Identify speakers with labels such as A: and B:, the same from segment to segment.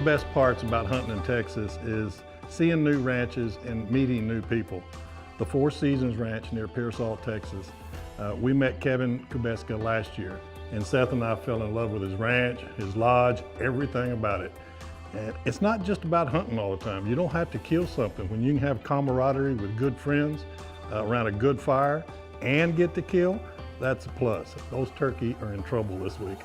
A: best parts about hunting in Texas is seeing new ranches and meeting new people. The Four Seasons Ranch near Pearsall, Texas. We met Kevin Kubeska last year, and Seth and I fell in love with his ranch, his lodge, everything about it. And it's not just about hunting all the time. You don't have to kill something. When you can have camaraderie with good friends around a good fire and get to kill, that's a plus. Those turkey are in trouble this week.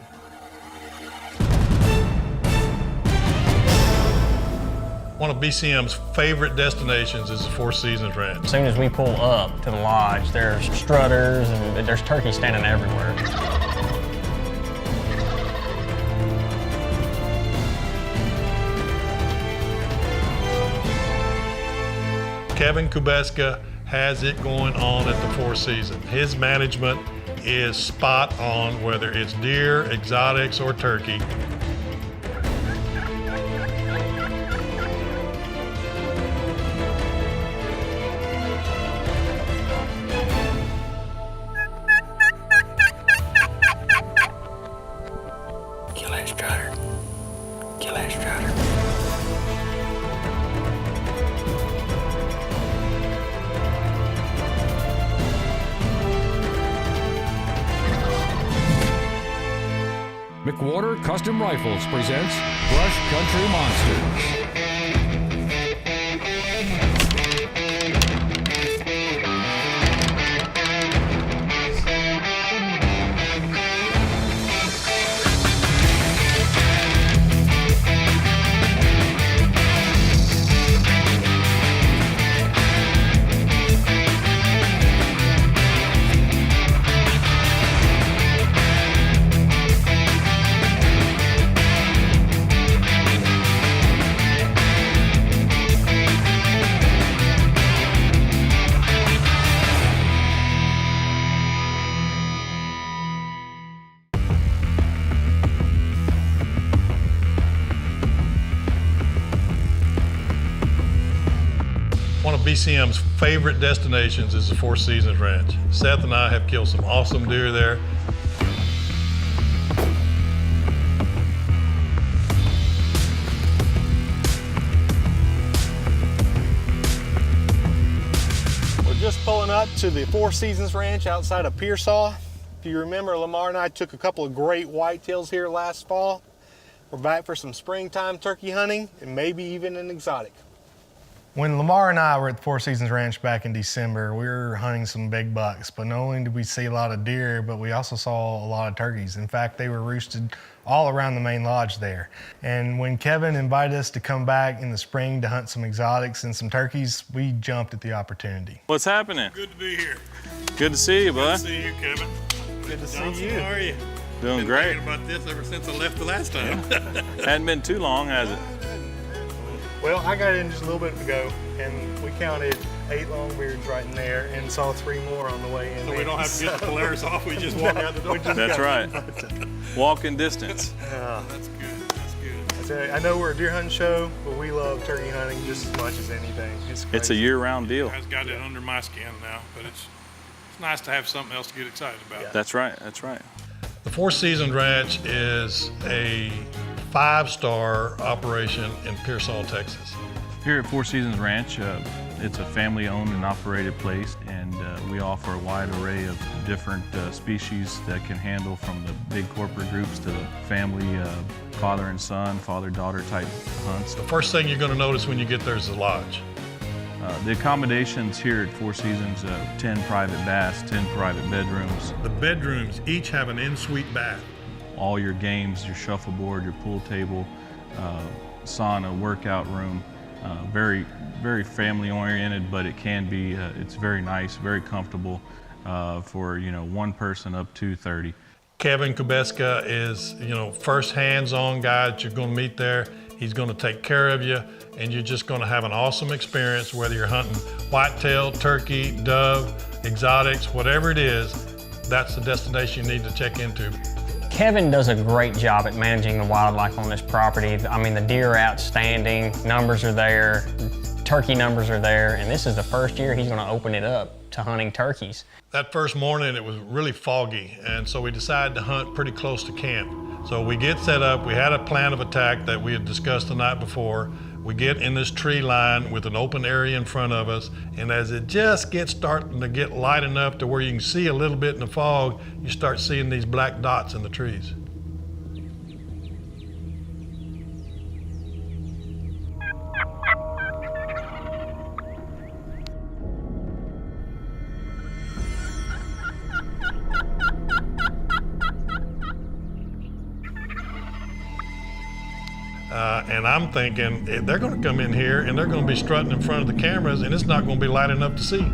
A: One of BCM's favorite destinations is the Four Seasons Ranch.
B: As soon as we pull up to the lodge, there's strutters and there's turkeys standing everywhere.
A: Kevin Kubeska has it going on at the Four Seasons. His management is spot on, whether it's deer, exotics, or turkey.
B: Kill that strutter. Kill that strutter.
C: McWhorter Custom Rifles presents Brush Country Monsters.
A: One of BCM's favorite destinations is the Four Seasons Ranch. Seth and I have killed some awesome deer there.
D: We're just pulling up to the Four Seasons Ranch outside of Pearsall. If you remember, Lamar and I took a couple of great whitetails here last fall. We're back for some springtime turkey hunting and maybe even an exotic. When Lamar and I were at the Four Seasons Ranch back in December, we were hunting some big bucks, but not only did we see a lot of deer, but we also saw a lot of turkeys. In fact, they were roosted all around the main lodge there. And when Kevin invited us to come back in the spring to hunt some exotics and some turkeys, we jumped at the opportunity.
E: What's happening?
A: Good to be here.
E: Good to see you, bud.
A: Good to see you, Kevin.
D: Good to
A: Johnson,
D: see you.
A: how are you?
E: Doing
A: Been
E: great.
A: thinking about this ever since I left the last time.
E: Hadn't been too long, has it?
D: Well, I got in just a little bit ago, and we counted 8 longbeards right in there and saw 3 more on the way in.
A: So we don't have to get the Polaris off, we just walk out the door.
E: That's right. Walking distance.
A: That's good, that's good.
D: I know we're a deer hunting show, but we love turkey hunting just as much as anything. It's
E: It's a year-round deal.
A: I've got it under my skin now, but it's nice to have something else to get excited about.
D: Yeah.
E: That's right, that's right.
A: The Four Seasons Ranch is a 5-star operation in Pearsall, Texas.
F: Here at Four Seasons Ranch, it's a family-owned and operated place, and we offer a wide array of different species that can handle from the big corporate groups to the family father and son, father-daughter type hunts.
A: The first thing you're going to notice when you get there is the lodge.
F: The accommodations here at Four Seasons, 10 private baths, 10 private bedrooms.
A: The bedrooms each have an en-suite bath.
F: All your games, your shuffleboard, your pool table, sauna, workout room. Very, very family oriented, but it can be, it's very nice, very comfortable for, one person up to 30.
A: Kevin Kubeska is, first hands-on guy that you're going to meet there. He's going to take care of you, and you're just going to have an awesome experience, whether you're hunting whitetail, turkey, dove, exotics, whatever it is. That's the destination you need to check into.
B: Kevin does a great job at managing the wildlife on this property. I mean, the deer are outstanding, numbers are there, turkey numbers are there, and this is the first year he's gonna open it up to hunting turkeys.
A: That first morning, it was really foggy, and so we decided to hunt pretty close to camp. So we get set up, we had a plan of attack that we had discussed the night before. We get in this tree line with an open area in front of us, and as it just gets starting to get light enough to where you can see a little bit in the fog, you start seeing these black dots in the trees. And I'm thinking, they're going to come in here and they're going to be strutting in front of the cameras, and it's not going to be light enough to see.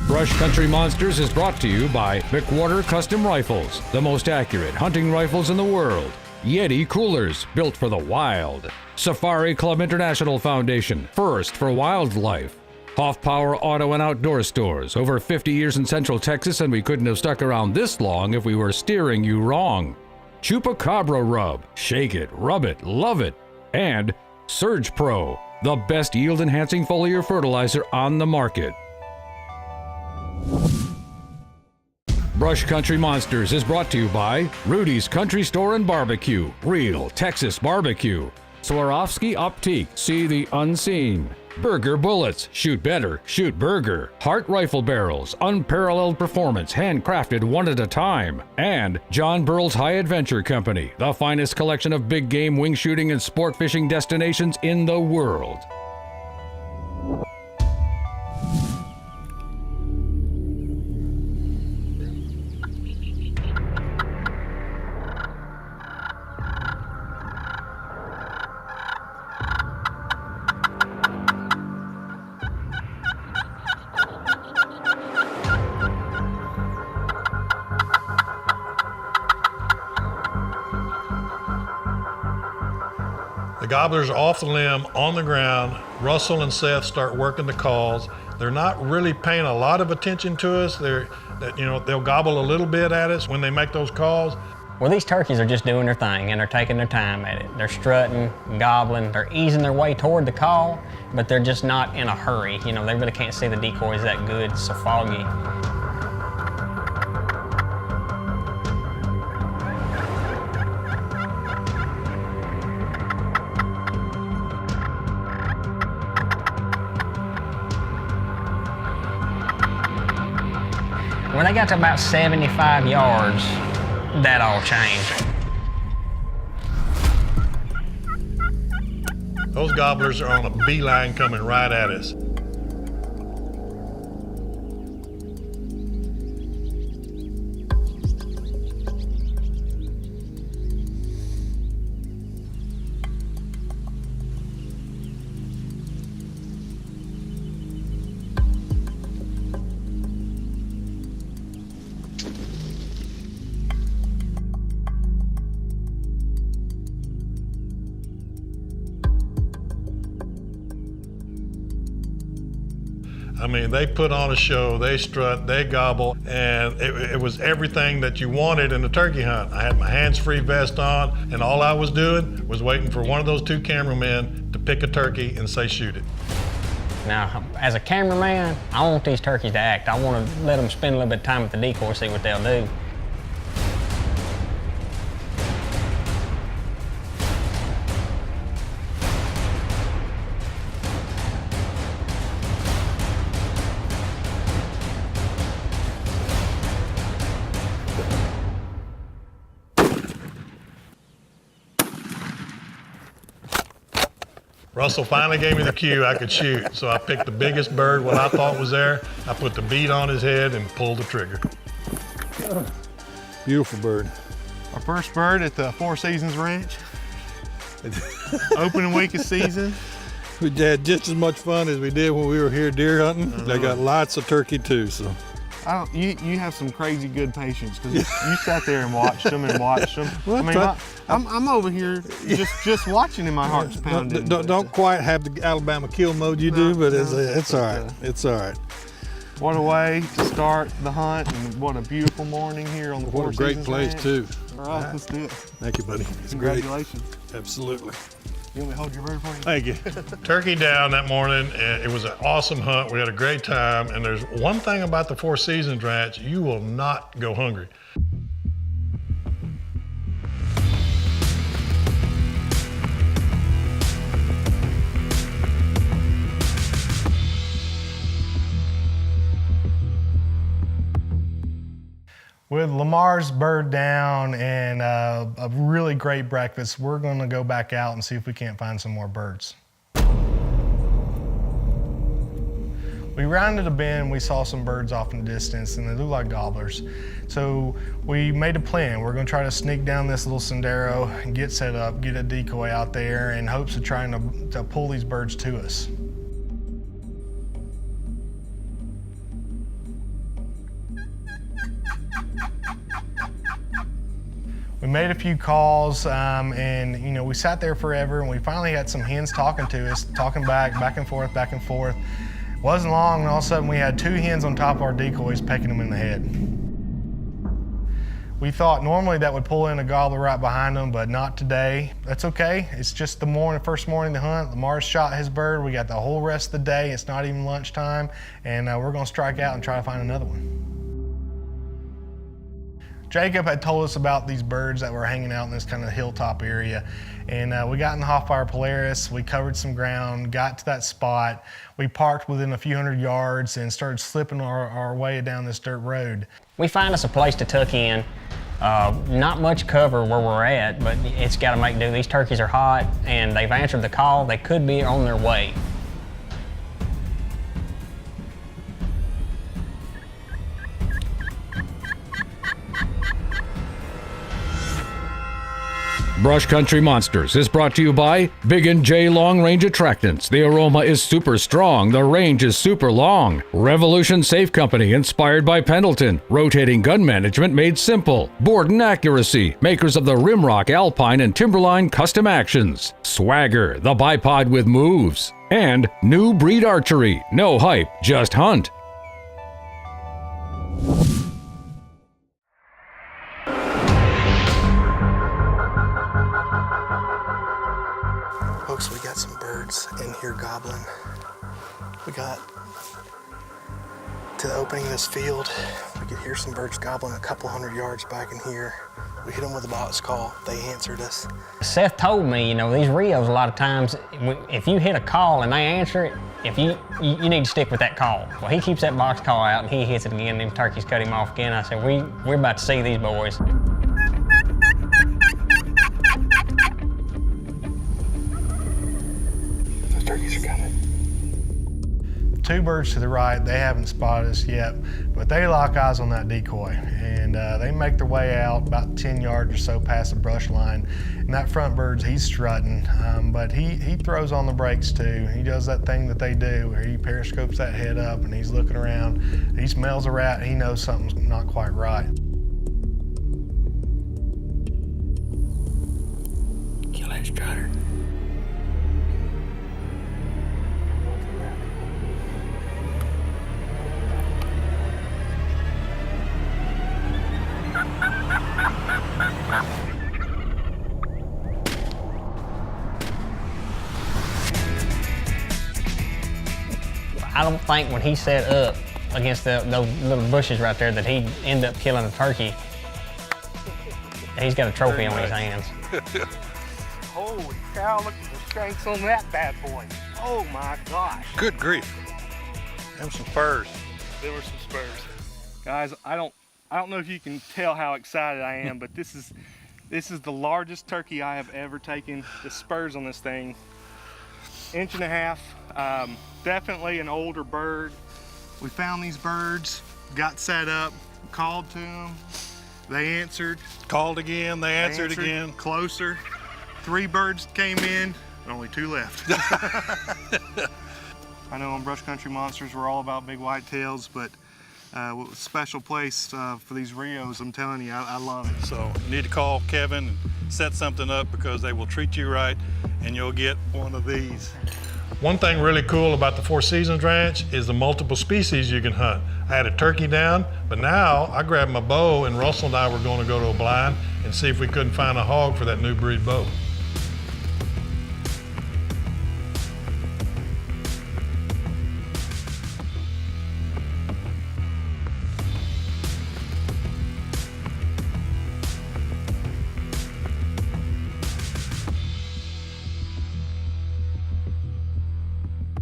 C: Brush Country Monsters is brought to you by McWhorter Custom Rifles, the most accurate hunting rifles in the world. Yeti Coolers, built for the wild. Safari Club International Foundation, first for wildlife. Hoff Power Auto and Outdoor Stores, over 50 years in Central Texas, and we couldn't have stuck around this long if we were steering you wrong. Chupacabra Rub, shake it, rub it, love it. And Surge Pro, the best yield-enhancing foliar fertilizer on the market. Brush Country Monsters is brought to you by Rudy's Country Store and Barbecue, real Texas barbecue. Swarovski Optique, see the unseen. Burger Bullets, shoot better, shoot burger. Hart Rifle Barrels, unparalleled performance, handcrafted one at a time. And John Burrell's High Adventure Company, the finest collection of big game wing shooting and sport fishing destinations in the world.
A: The gobblers are off the limb, on the ground. Russell and Seth start working the calls. They're not really paying a lot of attention to us. They'll gobble a little bit at us when they make those calls.
B: Well, these turkeys are just doing their thing, and they're taking their time at it. They're strutting, gobbling, they're easing their way toward the call, but they're just not in a hurry. They really can't see the decoys that good, it's so foggy. When they got to about 75 yards, that all changed.
A: Those gobblers are on a beeline coming right at us. I mean, they put on a show, they strut, they gobble, and it was everything that you wanted in a turkey hunt. I had my hands-free vest on, and all I was doing was waiting for one of those two cameramen to pick a turkey and say, shoot it.
B: Now, as a cameraman, I want these turkeys to act. I want to let them spend a little bit of time with the decoy, see what they'll do.
A: Russell finally gave me the cue I could shoot, so I picked the biggest bird, what I thought was there. I put the bead on his head and pulled the trigger.
G: Beautiful bird.
D: Our first bird at the Four Seasons Ranch. Opening week of season.
G: We had just as much fun as we did when we were here deer hunting. They got lots of turkey too, so.
D: You have some crazy good patience because you sat there and watched them and watched them.
G: Well,
D: I'm over here just watching and my heart's pounding.
G: Don't quite have the Alabama kill mode you do, but it's all right. It's all right.
D: What a way to start the hunt, and what a beautiful morning here on the Four Seasons
G: What a great place
D: Ranch.
G: too.
D: All right, let's do it.
G: Thank you, buddy. It's
D: Congratulations.
G: great. Absolutely.
D: You want me to hold your bird for you?
G: Thank you.
A: Turkey down that morning, and it was an awesome hunt. We had a great time, and there's one thing about the Four Seasons Ranch, you will not go hungry.
D: With Lamar's bird down and a really great breakfast, we're going to go back out and see if we can't find some more birds. We rounded a bend, we saw some birds off in the distance and they looked like gobblers. So we made a plan. We're gonna try to sneak down this little sendero and get set up, get a decoy out there in hopes of trying to pull these birds to us. We made a few calls and you know, we sat there forever and we finally had some hens talking to us, talking back and forth, back and forth. Wasn't long and all of a sudden we had 2 hens on top of our decoys pecking them in the head. We thought normally that would pull in a gobbler right behind them, but not today. That's okay, it's just the first morning of the hunt. Lamar's shot his bird, we got the whole rest of the day, it's not even lunchtime, and we're gonna strike out and try to find another one. Jacob had told us about these birds that were hanging out in this kind of hilltop area. And we got in the Hotfire Polaris, we covered some ground, got to that spot. We parked within a few hundred yards and started slipping our way down this dirt road.
B: We find us a place to tuck in. Not much cover where we're at, but it's got to make do. These turkeys are hot and they've answered the call. They could be on their way.
C: Brush Country Monsters is brought to you by Big & J Long Range Attractants. The aroma is super strong, the range is super long. Revolution Safe Company, inspired by Pendleton. Rotating gun management made simple. Borden Accuracy, makers of the Rimrock, Alpine, and Timberline custom actions. Swagger, the bipod with moves. And New Breed Archery, no hype, just hunt.
D: Folks, we got some birds in here gobbling. We got to the opening of this field. We could hear some birds gobbling a couple hundred yards back in here. We hit them with a box call. They answered us.
B: Seth told me, you know, these Rios a lot of times, if you hit a call and they answer it, you need to stick with that call. Well, he keeps that box call out and he hits it again, and them turkeys cut him off again. I said, we're about to see these boys.
D: Turkeys are coming. 2 birds to the right, they haven't spotted us yet, but they lock eyes on that decoy and they make their way out about 10 yards or so past the brush line. And that front bird, he's strutting, but he throws on the brakes too. He does that thing that they do where he periscopes that head up and he's looking around. He smells a rat, he knows something's not quite right. Kill that strutter.
B: I don't think when he set up against those little bushes right there that he'd end up killing a turkey. He's got a trophy on his hands.
D: Holy cow, look at the shanks on that bad boy. Oh my gosh.
G: Good grief. Them some spurs.
D: There were some spurs. Guys, I don't know if you can tell how excited I am, but this is the largest turkey I have ever taken. The spurs on this thing, 1.5 inches. Definitely an older bird. We found these birds, got set up, called to them. They answered.
G: Called again, they answered again.
D: Closer. 3 birds came in, only 2 left. I know on Brush Country Monsters we're all about big whitetails, but special place for these Rios, I'm telling you, I love it.
G: So you need to call Kevin and set something up because they will treat you right and you'll get one of these.
A: One thing really cool about the Four Seasons Ranch is the multiple species you can hunt. I had a turkey down, but now I grabbed my bow and Russell and I were going to go to a blind and see if we couldn't find a hog for that new breed bow.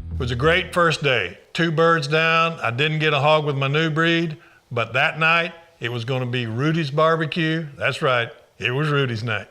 A: It was a great first day. 2 birds down. I didn't get a hog with my new breed, but that night It was going to be Rudy's barbecue. That's right, it was Rudy's night.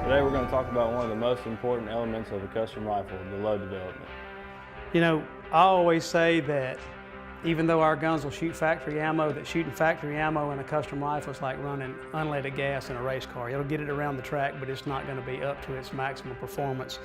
H: Today we're going to talk about one of the most important elements of a custom rifle, the load development.
I: You know, I always say that even though our guns will shoot factory ammo, that shooting factory ammo in a custom rifle is like running unleaded gas in a race car. It'll get it around the track, but it's not going to be up to its maximum performance.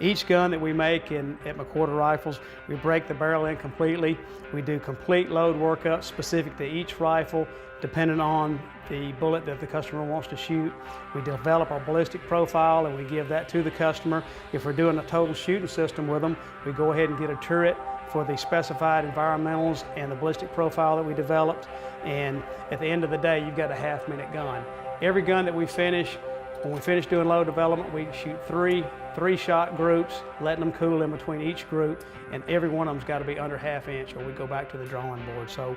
I: Each gun that we make at McWhorter Rifles, we break the barrel in completely. We do complete load workup specific to each rifle, depending on the bullet that the customer wants to shoot. We develop our ballistic profile and we give that to the customer. If we're doing a total shooting system with them, we go ahead and get a turret for the specified environmentals and the ballistic profile that we developed. And at the end of the day, you've got a half-minute gun. Every gun that we finish, when we finish doing load development, we shoot three-shot groups, letting them cool in between each group, and every one of them's got to be under half inch or we go back to the drawing board. So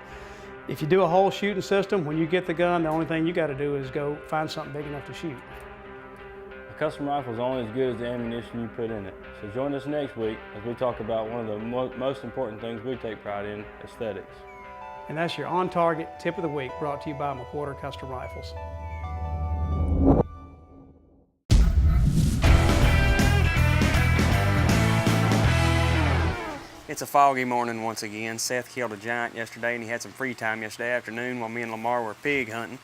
I: if you do a whole shooting system, when you get the gun, the only thing you got to do is go find something big enough to shoot.
H: A custom rifle is only as good as the ammunition you put in it. So join us next week as we talk about one of the most important things we take pride in, aesthetics.
I: And that's your on-target tip of the week, brought to you by McWhorter Custom Rifles.
B: It's a foggy morning once again. Seth killed a giant yesterday and he had some free time yesterday afternoon while me and Lamar were pig hunting.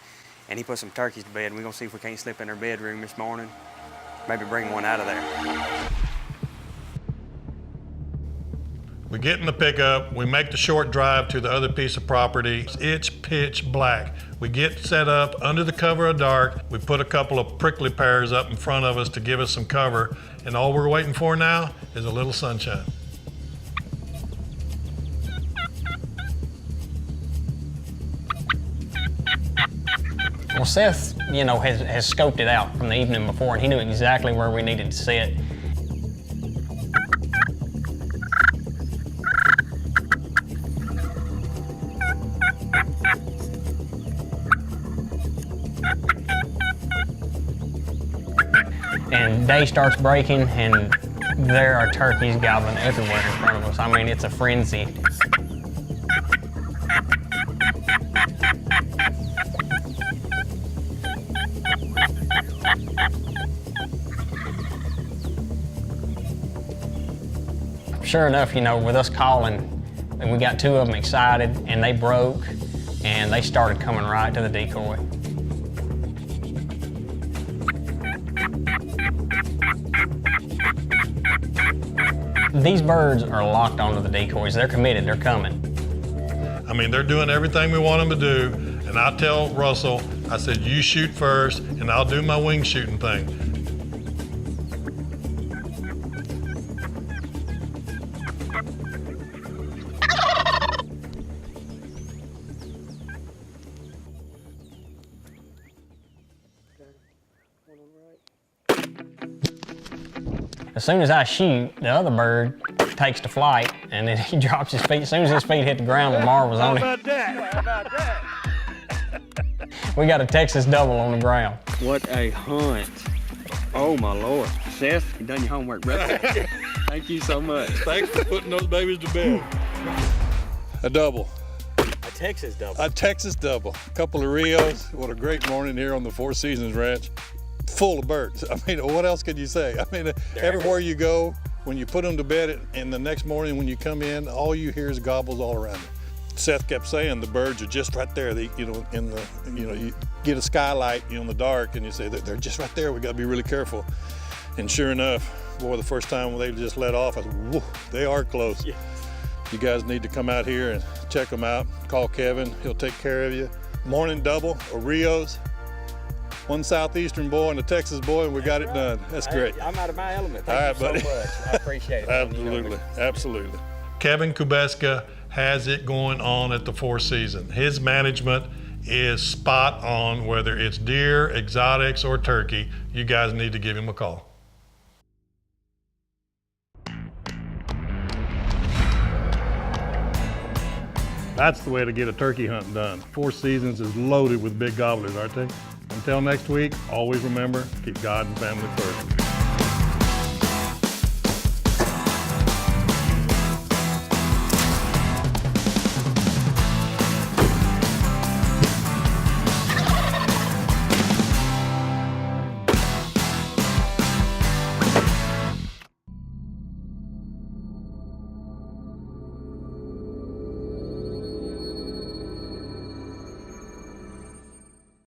B: And he put some turkeys to bed. We're gonna see if we can't slip in our bedroom this morning. Maybe bring one out of there.
A: We get in the pickup, we make the short drive to the other piece of property. It's pitch black. We get set up under the cover of dark. We put a couple of prickly pears up in front of us to give us some cover. And all we're waiting for now is a little sunshine.
B: Well, Seth, you know, has scoped it out from the evening before, and he knew exactly where we needed to sit. And day starts breaking, and there are turkeys gobbling everywhere in front of us. I mean, it's a frenzy. Sure enough, you know, with us calling, and we got two of them excited, and they broke, and they started coming right to the decoy. These birds are locked onto the decoys. They're committed, they're coming.
A: I mean, they're doing everything we want them to do, and I tell Russell, I said, you shoot first, and I'll do my wing shooting thing.
B: As soon as I shoot, the other bird takes to flight, and then he drops his feet. As soon as his feet hit the ground, Lamar was on it.
I: How about that?
B: We got a Texas double on the ground.
J: What a hunt. Oh my Lord. Seth, you done your homework, brother. Thank you so much.
G: Thanks for putting those babies to bed. A double.
J: A Texas double.
G: A Texas double. A couple of Rios. What a great morning here on the Four Seasons Ranch. Full of birds. I mean, what else could you say? I mean, everywhere you go, when you put them to bed and the next morning when you come in, all you hear is gobbles all around you. Seth kept saying the birds are just right there. They, you get a skylight, in the dark, and you say that they're just right there. We got to be really careful. And sure enough, boy, the first time when they just let off, I said, whoa, they are close. Yeah. You guys need to come out here and check them out. Call Kevin, he'll take care of you. Morning double or Rios. one Southeastern boy and a Texas boy, and we got it done. That's great.
J: I'm out of my element.
G: All right,
J: Thank you
G: buddy.
J: so much. I appreciate it.
G: Absolutely, absolutely.
A: Kevin Kubeska has it going on at the Four Seasons. His management is spot on, whether it's deer, exotics, or turkey. You guys need to give him a call. That's the way to get a turkey hunt done. Four Seasons is loaded with big gobblers, aren't they? Until next week, always remember, keep God and family first.